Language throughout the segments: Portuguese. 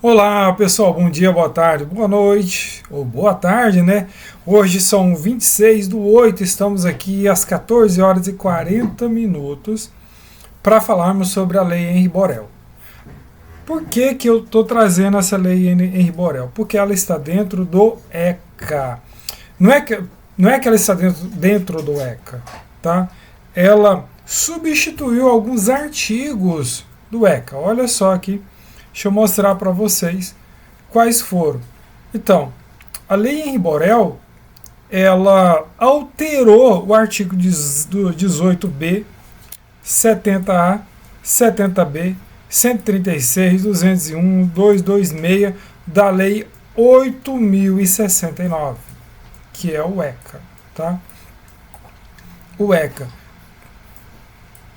Olá pessoal, bom dia, boa tarde, boa noite ou boa tarde, né? Hoje são 26/8, estamos aqui às 14 horas e 40 minutos para falarmos sobre a Lei Henri Borel. Por que eu estou trazendo essa Lei Henri Borel? Porque ela está dentro do ECA. Não é que, não é que ela está dentro do ECA, tá? Ela substituiu alguns artigos do ECA. Olha só aqui. Deixa eu mostrar para vocês quais foram. Então, a Lei Henri Borel, ela alterou o artigo 18b, 70A, 70B, 136, 201, 226 da Lei 8.069, que é o ECA, tá? O ECA.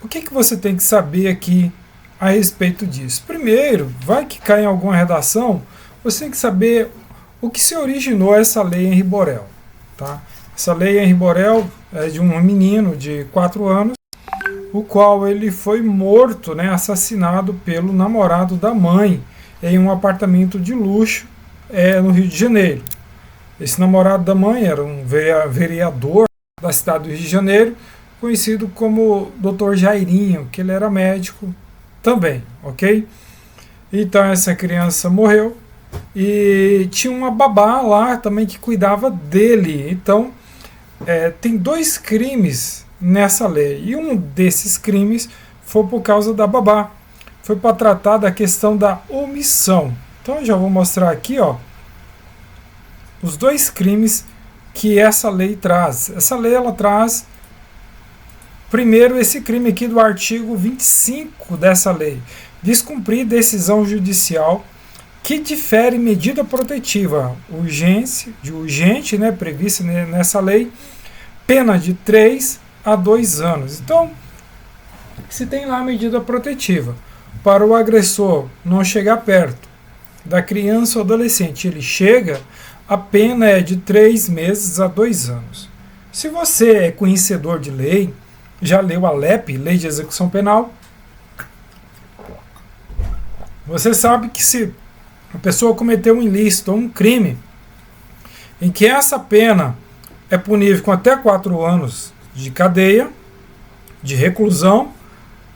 O que você tem que saber aqui a respeito disso? Primeiro, vai que cai em alguma redação, você tem que saber o que se originou essa Lei Henri Borel. Tá? Essa Lei Henri Borel é de um menino de 4 anos, o qual ele foi morto, né, assassinado pelo namorado da mãe em um apartamento de luxo no Rio de Janeiro. Esse namorado da mãe era um vereador da cidade do Rio de Janeiro, conhecido como Dr. Jairinho, que ele era médico também, ok? Então essa criança morreu e tinha uma babá lá também que cuidava dele. Então tem 2 crimes nessa lei, e um desses crimes foi por causa da babá. Foi para tratar da questão da omissão. Então eu já vou mostrar aqui, ó, os 2 crimes que essa lei traz. Essa lei ela traz primeiro esse crime aqui do artigo 25 dessa lei: descumprir decisão judicial que difere medida protetiva urgente, né, prevista nessa lei, pena de 3 a 2 anos. Então, se tem lá a medida protetiva para o agressor não chegar perto da criança ou adolescente, ele chega, a pena é de 3 meses a 2 anos. Se você é conhecedor de lei, já leu a LEP, Lei de Execução Penal, você sabe que se a pessoa cometeu um ilícito ou um crime em que essa pena é punível com até 4 anos de cadeia, de reclusão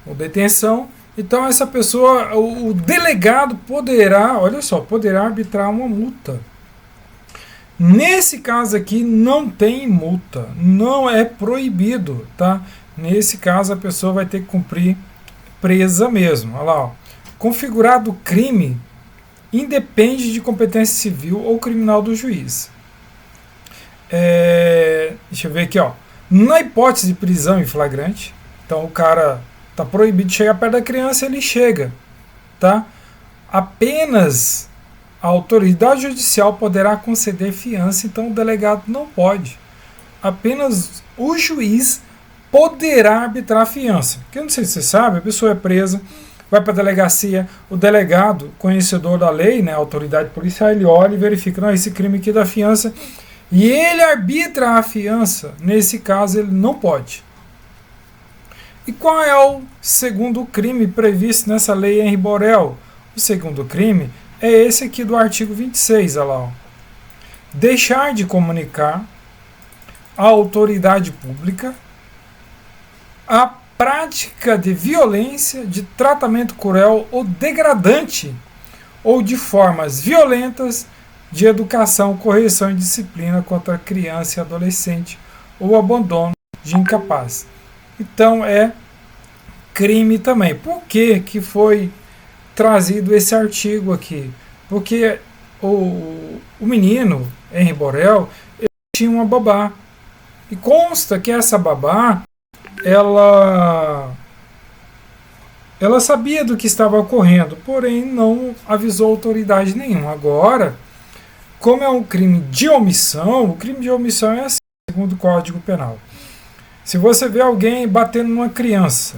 ou detenção, então essa pessoa, o delegado poderá, olha só, poderá arbitrar uma multa. Nesse caso aqui não tem multa, não é proibido, tá? Nesse caso a pessoa vai ter que cumprir presa mesmo. Olha lá, ó. Configurado crime independe de competência civil ou criminal do juiz. Deixa eu ver aqui, ó. Na hipótese de prisão em flagrante, então o cara está proibido de chegar perto da criança, ele chega, tá? Apenas a autoridade judicial poderá conceder fiança, então o delegado não pode. Apenas o juiz poderá arbitrar a fiança. Porque eu não sei se você sabe, a pessoa é presa, vai para a delegacia, o delegado, conhecedor da lei, né, a autoridade policial, ele olha e verifica, não, esse crime aqui da fiança, e ele arbitra a fiança. Nesse caso, ele não pode. E qual é o segundo crime previsto nessa Lei Henri Borel? O segundo crime é esse aqui do artigo 26, olha lá, ó. Deixar de comunicar à autoridade pública a prática de violência, de tratamento cruel ou degradante, ou de formas violentas de educação, correção e disciplina contra criança e adolescente, ou abandono de incapaz. Então é crime também. Por que foi trazido esse artigo aqui? Porque o menino, Henri Borel, ele tinha uma babá. E consta que essa babá, ela sabia do que estava ocorrendo, porém não avisou autoridade nenhuma. Agora, como é um crime de omissão, o crime de omissão é assim, segundo o Código Penal. Se você vê alguém batendo numa criança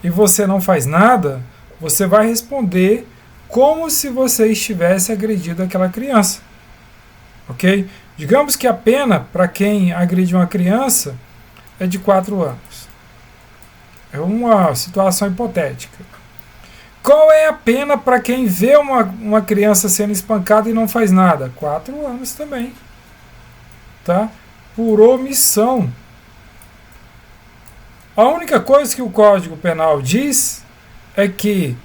e você não faz nada, você vai responder como se você estivesse agredindo aquela criança. Ok? Digamos que a pena para quem agride uma criança é de 4 anos. É uma situação hipotética. Qual é a pena para quem vê uma criança sendo espancada e não faz nada? 4 anos também. Tá? Por omissão. A única coisa que o Código Penal diz é que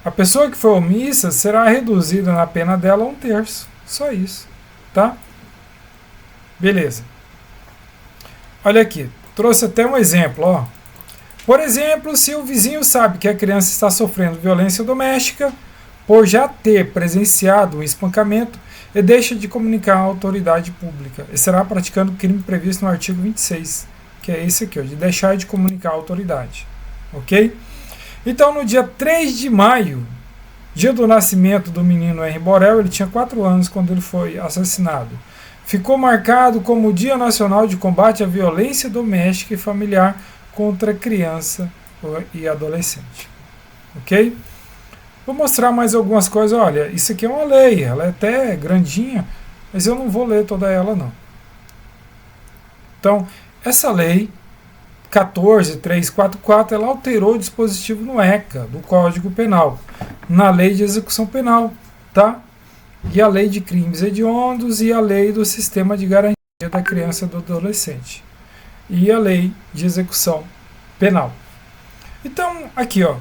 a pessoa que for omissa será reduzida na pena dela a 1/3. Só isso. Tá? Beleza. Olha aqui. Trouxe até um exemplo. Ó. Por exemplo, se o vizinho sabe que a criança está sofrendo violência doméstica, por já ter presenciado um espancamento, e deixa de comunicar à autoridade pública. E será praticando o crime previsto no artigo 26, que é esse aqui, ó, de deixar de comunicar à autoridade. Ok? Então, no dia 3 de maio, dia do nascimento do menino Henri Borel, ele tinha 4 anos quando ele foi assassinado. Ficou marcado como o Dia Nacional de Combate à Violência Doméstica e Familiar contra criança e adolescente. Ok? Vou mostrar mais algumas coisas. Olha, isso aqui é uma lei, ela é até grandinha, mas eu não vou ler toda ela não. Então, essa lei 14.344, ela alterou o dispositivo no ECA, do Código Penal, na Lei de Execução Penal, tá? E a Lei de Crimes Hediondos e a Lei do Sistema de Garantia da Criança e do Adolescente. E a Lei de Execução Penal. Então, aqui, ó,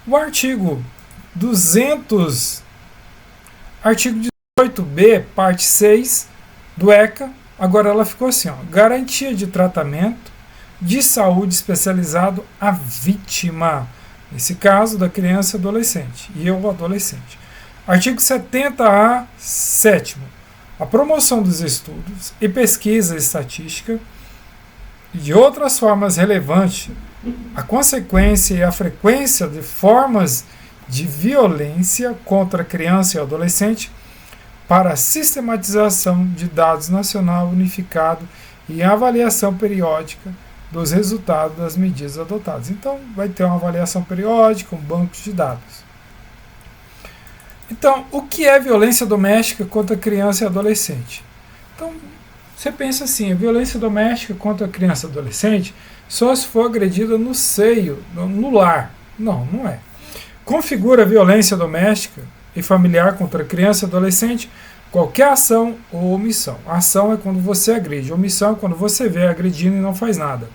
o artigo 18b, parte 6 do ECA, agora ela ficou assim, ó, garantia de tratamento de saúde especializado à vítima, nesse caso da criança e adolescente, e o adolescente. Artigo 70A, 7º, a promoção dos estudos e pesquisa estatística e de outras formas relevantes, a consequência e a frequência de formas de violência contra a criança e adolescente para a sistematização de dados nacional unificado e avaliação periódica dos resultados das medidas adotadas. Então, vai ter uma avaliação periódica, um banco de dados. Então, o que é violência doméstica contra criança e adolescente? Então, você pensa assim, a violência doméstica contra criança e adolescente só se for agredida no seio, no lar. Não, não é. Configura violência doméstica e familiar contra criança e adolescente qualquer ação ou omissão. A ação é quando você agride, omissão é quando você vê agredindo e não faz nada.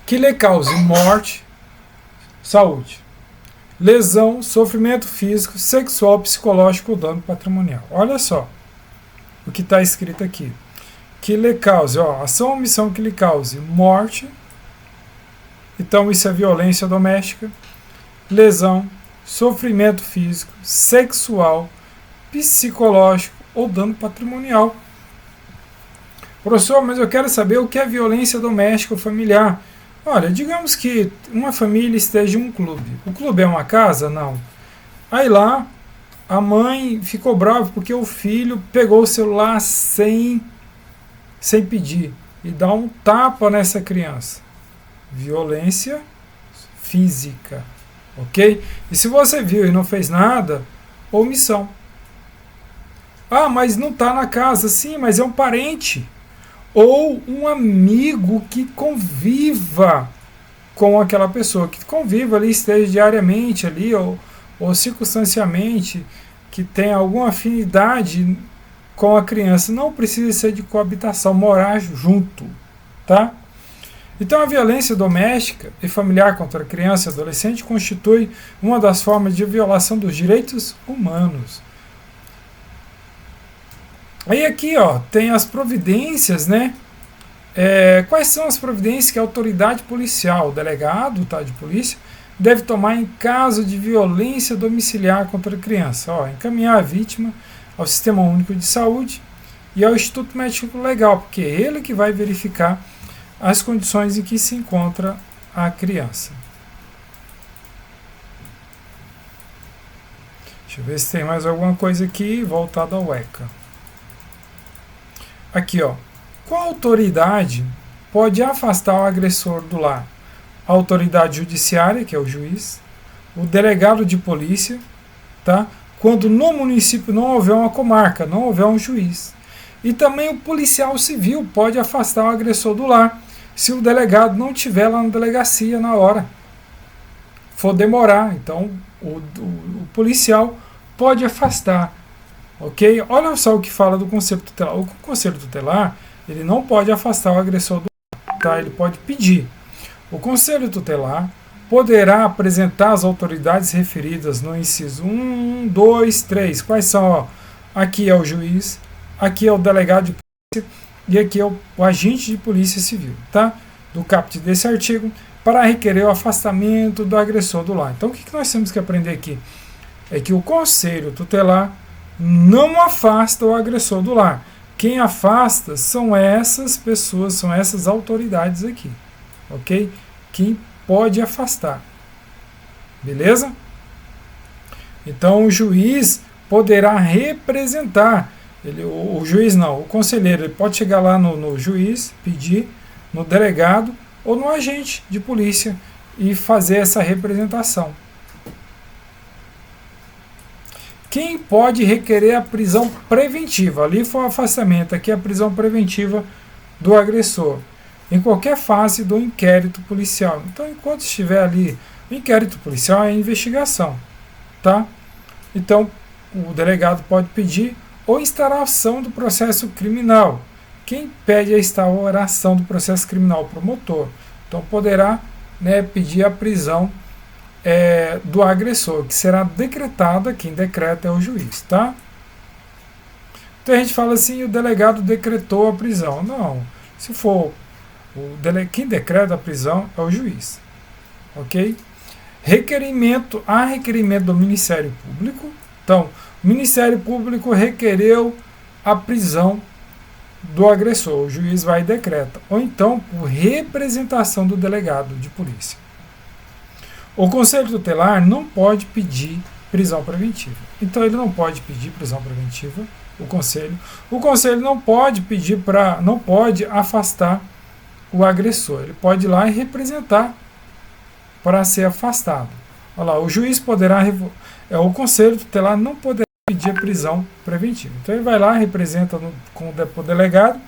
Que lhe cause morte, saúde, lesão, sofrimento físico, sexual, psicológico ou dano patrimonial. Olha só o que está escrito aqui. Que lhe cause, ó, ação ou omissão que lhe cause morte, então isso é violência doméstica, lesão, sofrimento físico, sexual, psicológico ou dano patrimonial. Professor, mas eu quero saber o que é violência doméstica ou familiar. Olha, digamos que uma família esteja em um clube. O clube é uma casa? Não. Aí lá, a mãe ficou brava porque o filho pegou o celular sem pedir e dá um tapa nessa criança. Violência física. Ok? E se você viu e não fez nada, omissão. Ah, mas não está na casa. Sim, mas é um parente. Ou um amigo que conviva com aquela pessoa, que conviva ali, esteja diariamente ali, ou circunstancialmente, que tenha alguma afinidade com a criança. Não precisa ser de coabitação, morar junto, tá? Então a violência doméstica e familiar contra a criança e adolescente constitui uma das formas de violação dos direitos humanos. Aí aqui, ó, tem as providências, né? Quais são as providências que a autoridade policial, o delegado, tá, de polícia, deve tomar em caso de violência domiciliar contra a criança? Ó, encaminhar a vítima ao Sistema Único de Saúde e ao Instituto Médico Legal, porque é ele que vai verificar as condições em que se encontra a criança. Deixa eu ver se tem mais alguma coisa aqui voltada ao ECA. Aqui, ó. Qual autoridade pode afastar o agressor do lar? A autoridade judiciária, que é o juiz, o delegado de polícia, tá? Quando no município não houver uma comarca, não houver um juiz. E também o policial civil pode afastar o agressor do lar, se o delegado não estiver lá na delegacia na hora. for demorar, então o policial pode afastar, ok? Olha só o que fala do conselho tutelar. O conselho tutelar, ele não pode afastar o agressor do lar, tá? Ele pode pedir. O conselho tutelar poderá apresentar as autoridades referidas no inciso 1, 2, 3. Quais são? Ó, aqui é o juiz, aqui é o delegado de polícia e aqui é o agente de polícia civil, tá? Do caput desse artigo, para requerer o afastamento do agressor do lar. Então, o que nós temos que aprender aqui? É que o conselho tutelar não afasta o agressor do lar. Quem afasta são essas pessoas, são essas autoridades aqui, ok? Quem pode afastar, beleza? Então, o juiz poderá representar, o juiz não, o conselheiro, ele pode chegar lá no juiz, pedir, no delegado ou no agente de polícia e fazer essa representação. Quem pode requerer a prisão preventiva? Ali foi o afastamento, aqui é a prisão preventiva do agressor, em qualquer fase do inquérito policial. Então, enquanto estiver ali, o inquérito policial é a investigação, tá? Então, o delegado pode pedir ou instauração do processo criminal. Quem pede a instauração do processo criminal? O promotor. Então, poderá, né, pedir a prisão do agressor, que será decretada, quem decreta é o juiz, tá? Então, a gente fala assim, o delegado decretou a prisão. Não, se for quem decreta a prisão é o juiz, ok? Requerimento, há requerimento do Ministério Público. Então, o Ministério Público requereu a prisão do agressor, o juiz vai e decreta, ou então por representação do delegado de polícia. O Conselho Tutelar não pode pedir prisão preventiva. Então ele não pode pedir prisão preventiva, o Conselho não pode pedir não pode afastar o agressor. Ele pode ir lá e representar para ser afastado. Olha lá, o juiz poderá, o Conselho Tutelar não poderá pedir a prisão preventiva. Então ele vai lá, representa com o delegado.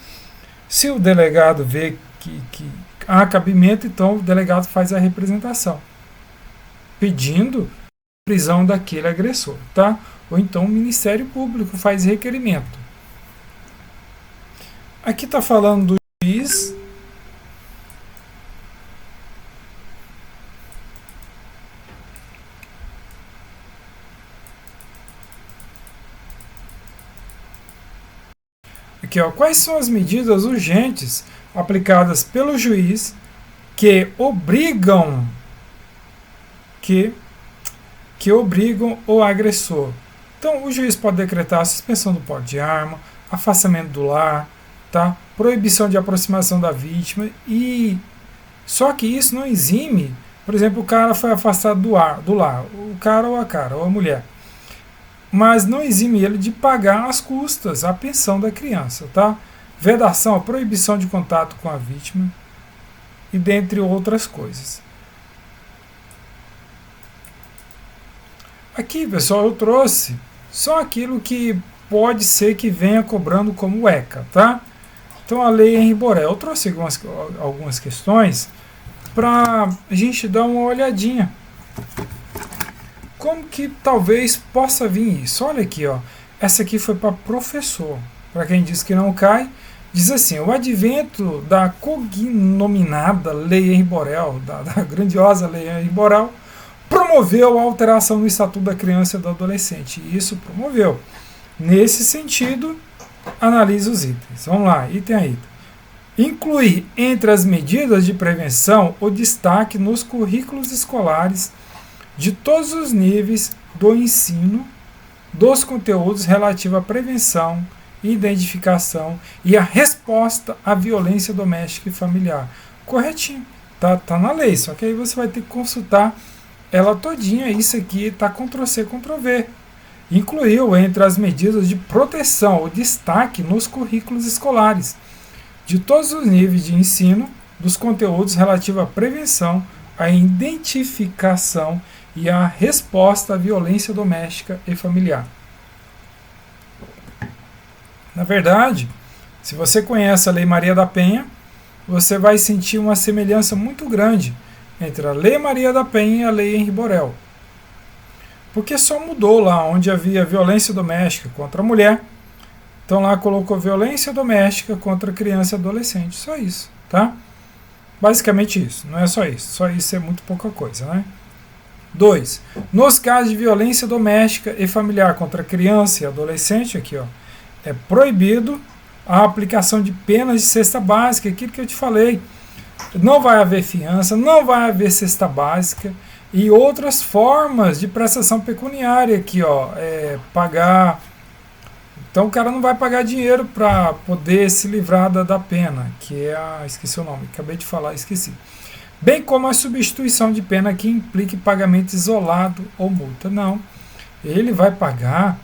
Se o delegado vê que há cabimento, então o delegado faz a representação, pedindo prisão daquele agressor, tá? Ou então o Ministério Público faz requerimento. Aqui está falando do juiz. Aqui, ó, quais são as medidas urgentes aplicadas pelo juiz que obrigam o agressor? Então, o juiz pode decretar a suspensão do porte de arma, afastamento do lar, tá? Proibição de aproximação da vítima, e só que isso não exime, por exemplo, o cara foi afastado do lar, o cara ou a mulher, mas não exime ele de pagar as custas, a pensão da criança, tá? Vedação, a proibição de contato com a vítima, e dentre outras coisas. Aqui, pessoal, eu trouxe só aquilo que pode ser que venha cobrando como ECA, tá? Então, a lei Henri Borel. Eu trouxe algumas questões para a gente dar uma olhadinha. Como que talvez possa vir isso? Olha aqui, ó. Essa aqui foi para professor. Para quem diz que não cai, diz assim: o advento da cognominada Lei Henri Borel, da grandiosa Lei Henri Borel, promoveu a alteração no Estatuto da Criança e do Adolescente. E isso promoveu. Nesse sentido, analise os itens. Vamos lá, item a item. Incluir entre as medidas de prevenção o destaque nos currículos escolares de todos os níveis do ensino dos conteúdos relativos à prevenção, identificação e a resposta à violência doméstica e familiar. Corretinho, tá na lei, só que aí você vai ter que consultar ela todinha. Isso aqui tá Ctrl+C, Ctrl+V. Incluiu entre as medidas de proteção o destaque nos currículos escolares de todos os níveis de ensino dos conteúdos relativos à prevenção, à identificação e à resposta à violência doméstica e familiar. Na verdade, se você conhece a Lei Maria da Penha, você vai sentir uma semelhança muito grande entre a Lei Maria da Penha e a Lei Henri Borel. Porque só mudou lá onde havia violência doméstica contra a mulher. Então lá colocou violência doméstica contra criança e adolescente. Só isso, tá? Basicamente isso. Não é só isso. Só isso é muito pouca coisa, né? 2. Nos casos de violência doméstica e familiar contra criança e adolescente, aqui, ó, é proibido a aplicação de penas de cesta básica, aquilo que eu te falei. Não vai haver fiança, não vai haver cesta básica e outras formas de prestação pecuniária aqui, ó, pagar. Então o cara não vai pagar dinheiro para poder se livrar da pena, que é esqueci o nome, acabei de falar, esqueci. Bem como a substituição de pena que implique pagamento isolado ou multa. Não, ele vai pagar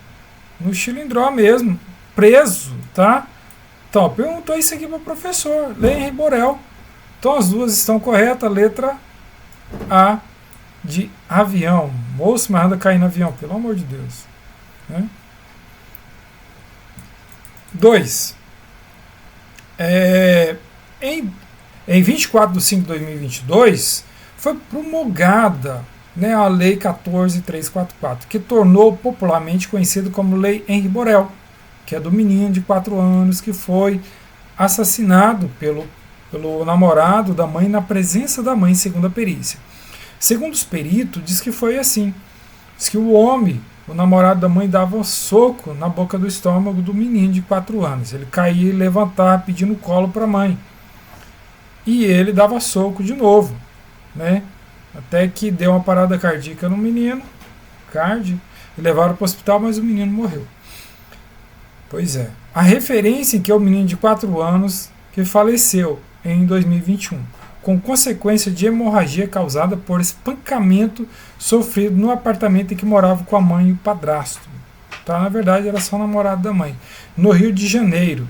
no chilindró mesmo, preso, tá? Então, perguntou isso aqui para o professor, Lei Henri Borel. Então as duas estão corretas, letra A de avião. Moço, mas anda caindo no avião, pelo amor de Deus. Né? 2. Em 24 de 5 de 2022, foi promulgada, né, a Lei 14.344, que tornou popularmente conhecido como Lei Henri Borel, que é do menino de 4 anos que foi assassinado pelo namorado da mãe na presença da mãe, segundo a perícia. Segundo os peritos, diz que foi assim. Diz que o homem, o namorado da mãe, dava um soco na boca do estômago do menino de 4 anos. Ele caía e levantava pedindo colo para a mãe. E ele dava soco de novo, né? Até que deu uma parada cardíaca no menino, e levaram para o hospital, mas o menino morreu. Pois é. A referência em que é o menino de 4 anos que faleceu em 2021, com consequência de hemorragia causada por espancamento sofrido no apartamento em que morava com a mãe e o padrasto. Tá? Na verdade, era só o namorado da mãe. No Rio de Janeiro.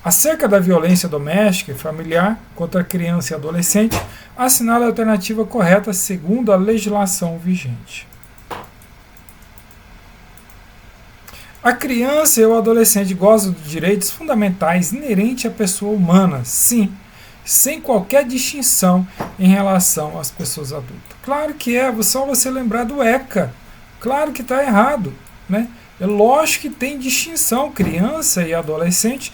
Acerca da violência doméstica e familiar contra criança e adolescente, assinala a alternativa correta segundo a legislação vigente. A criança e o adolescente gozam de direitos fundamentais inerentes à pessoa humana, sim, sem qualquer distinção em relação às pessoas adultas. Claro que é, só você lembrar do ECA. Claro que está errado, né? É lógico que tem distinção, criança e adolescente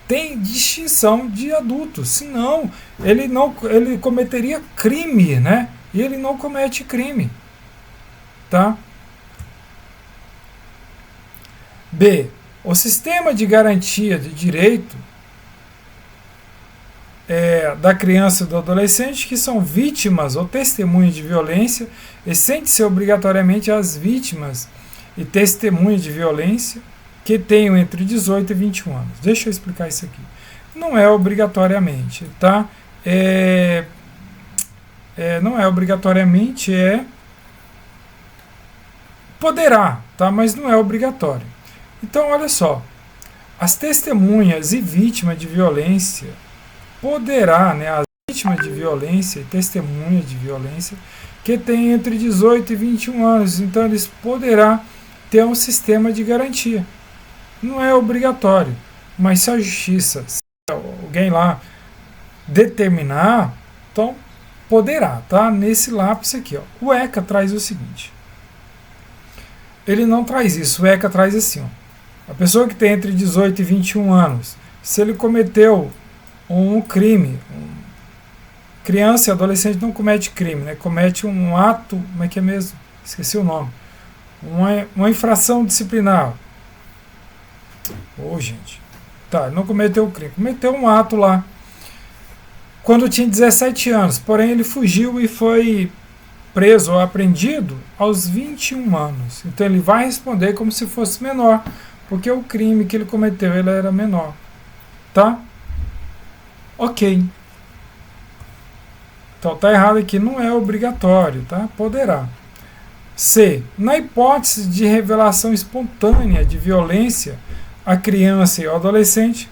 tem distinção de adultos, senão ele cometeria crime, né? E ele não comete crime, tá? B. O sistema de garantia de direito da criança e do adolescente que são vítimas ou testemunhas de violência estende-se obrigatoriamente às vítimas e testemunhas de violência que tenham entre 18 e 21 anos. Deixa eu explicar isso aqui. Não é obrigatoriamente, tá? Não é obrigatoriamente, poderá, tá? Mas não é obrigatório. Então, olha só. As testemunhas e vítimas de violência poderá, né? As vítimas de violência e testemunhas de violência que têm entre 18 e 21 anos. Então, eles poderá ter um sistema de garantia. Não é obrigatório, mas se a justiça, se alguém lá determinar, então poderá, tá? Nesse lápis aqui, ó. O ECA traz o seguinte. Ele não traz isso, o ECA traz assim, ó. A pessoa que tem entre 18 e 21 anos, se ele cometeu um crime, criança e adolescente não comete crime, né? Comete um ato, como é que é mesmo? Esqueci o nome. Uma infração disciplinar. Gente. Tá, não cometeu o crime. Cometeu um ato lá. Quando tinha 17 anos. Porém, ele fugiu e foi preso ou apreendido aos 21 anos. Então, ele vai responder como se fosse menor. Porque o crime que ele cometeu, ele era menor. Tá? Ok. Então, tá errado aqui. Não é obrigatório, tá? Poderá. C. Na hipótese de revelação espontânea de violência a criança e o adolescente,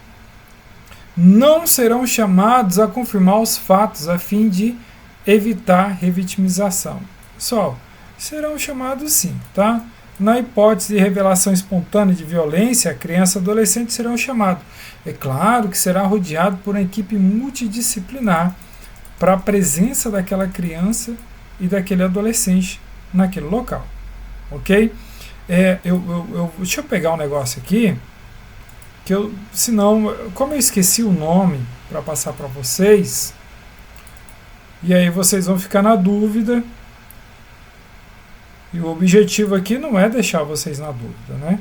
não serão chamados a confirmar os fatos a fim de evitar revitimização. Pessoal, serão chamados sim, tá? Na hipótese de revelação espontânea de violência, a criança e adolescente serão chamados. É claro que será rodeado por uma equipe multidisciplinar para a presença daquela criança e daquele adolescente naquele local, ok? Deixa eu pegar um negócio aqui, senão, como eu esqueci o nome para passar para vocês, e aí vocês vão ficar na dúvida, e o objetivo aqui não é deixar vocês na dúvida, né?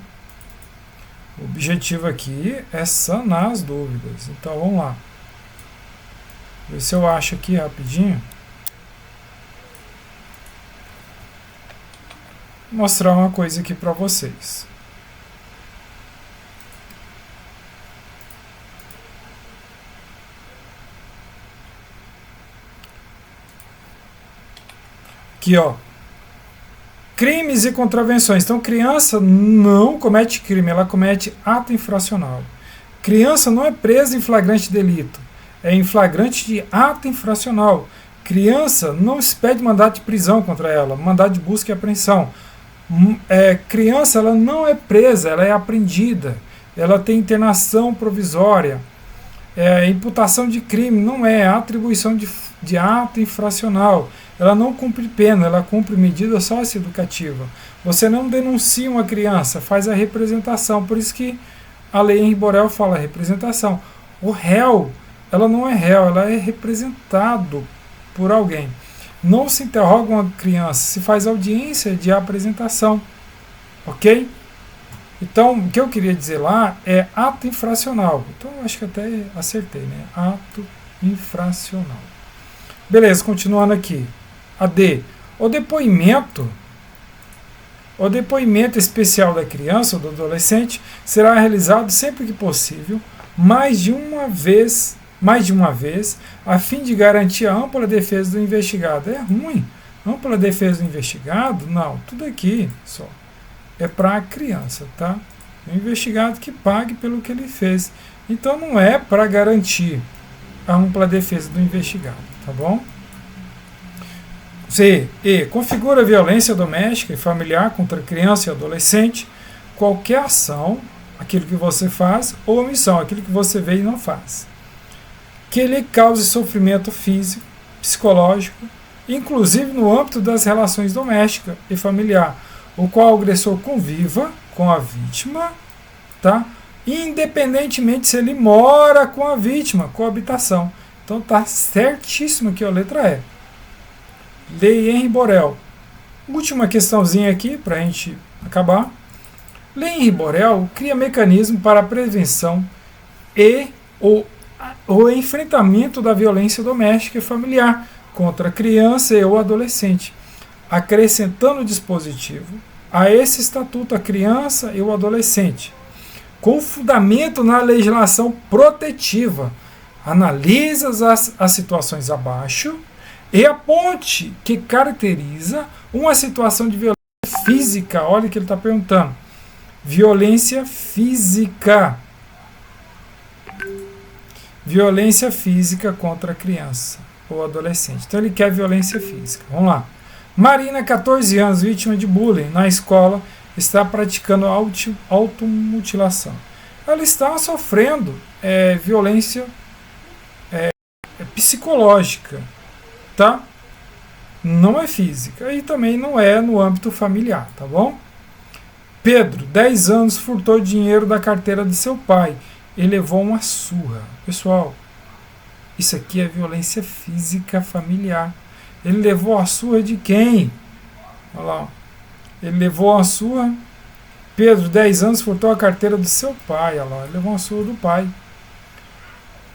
O objetivo aqui é sanar as dúvidas. Então vamos lá. Ver se eu acho aqui rapidinho. Vou mostrar uma coisa aqui para vocês. Aqui, ó. Crimes e contravenções. Então, criança não comete crime, ela comete ato infracional. Criança não é presa em flagrante delito, é em flagrante de ato infracional. Criança não se pede mandado de prisão contra ela, mandado de busca e apreensão. Criança ela não é presa, ela é apreendida, ela tem internação provisória. Imputação de crime não é atribuição de ato infracional. Ela não cumpre pena, ela cumpre medida socioeducativa. Você não denuncia uma criança, faz a representação. Por isso que a lei Henri Borel fala representação. O réu, ela não é réu, ela é representado por alguém. Não se interroga uma criança, se faz audiência de apresentação. Ok? Então, o que eu queria dizer lá é ato infracional. Então, eu acho que até acertei, né? Ato infracional. Beleza, continuando aqui. A D. O depoimento especial da criança ou do adolescente será realizado sempre que possível, mais de uma vez, a fim de garantir a ampla defesa do investigado. É ruim. Ampla defesa do investigado? Não, tudo aqui só é para a criança, tá? O investigado que pague pelo que ele fez. Então não é para garantir a ampla defesa do investigado, tá bom? C. E. Configura violência doméstica e familiar contra criança e adolescente qualquer ação, aquilo que você faz, ou omissão, aquilo que você vê e não faz, que lhe cause sofrimento físico, psicológico, inclusive no âmbito das relações domésticas e familiar, o qual o agressor conviva com a vítima, tá? Independentemente se ele mora com a vítima, coabitação. Então tá certíssimo aqui a letra E. Lei Henri Borel. Última questãozinha aqui para a gente acabar. Lei Henri Borel cria mecanismo para a prevenção e o enfrentamento da violência doméstica e familiar contra a criança e o adolescente, acrescentando o dispositivo a esse estatuto a criança e o adolescente, com fundamento na legislação protetiva, analisa as situações abaixo e a ponte que caracteriza uma situação de violência física. Olha o que ele está perguntando. Violência física. Violência física contra a criança ou adolescente. Então ele quer violência física. Vamos lá. Marina, 14 anos, vítima de bullying na escola, está praticando automutilação. Ela está sofrendo violência psicológica, tá? Não é física e também não é no âmbito familiar, tá bom? Pedro, 10 anos, furtou dinheiro da carteira de seu pai e levou uma surra. Pessoal, isso aqui é violência física familiar. Ele levou a surra de quem? Olha lá. Ele levou a surra. Pedro, 10 anos, furtou a carteira do seu pai. Olha lá. Ele levou a surra do pai.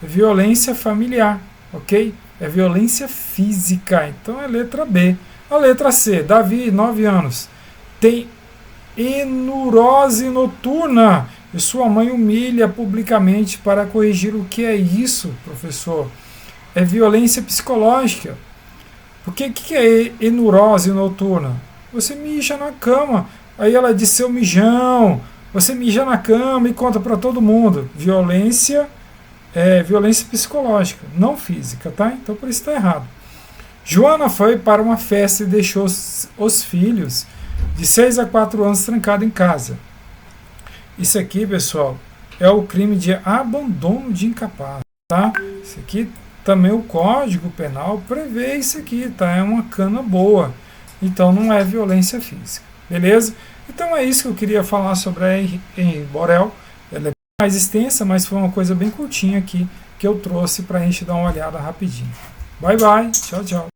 É violência familiar, ok? É violência física. Então é letra B. A letra C. Davi, 9 anos. Tem enurose noturna. E sua mãe humilha publicamente para corrigir. O que é isso, professor? É violência psicológica. Porque o que é enurose noturna? Você mija na cama. Aí ela diz seu mijão. Você mija na cama e conta para todo mundo. Violência violência psicológica, não física, tá? Então por isso está errado. Joana foi para uma festa e deixou os filhos de 6 a 4 anos trancados em casa. Isso aqui, pessoal, é o crime de abandono de incapaz, tá? Isso aqui também o Código Penal prevê isso aqui, tá? É uma cana boa. Então não é violência física. Beleza? Então é isso que eu queria falar sobre a Henri Borel. Ela é mais extensa, mas foi uma coisa bem curtinha aqui que eu trouxe para a gente dar uma olhada rapidinho. Bye bye, tchau, tchau.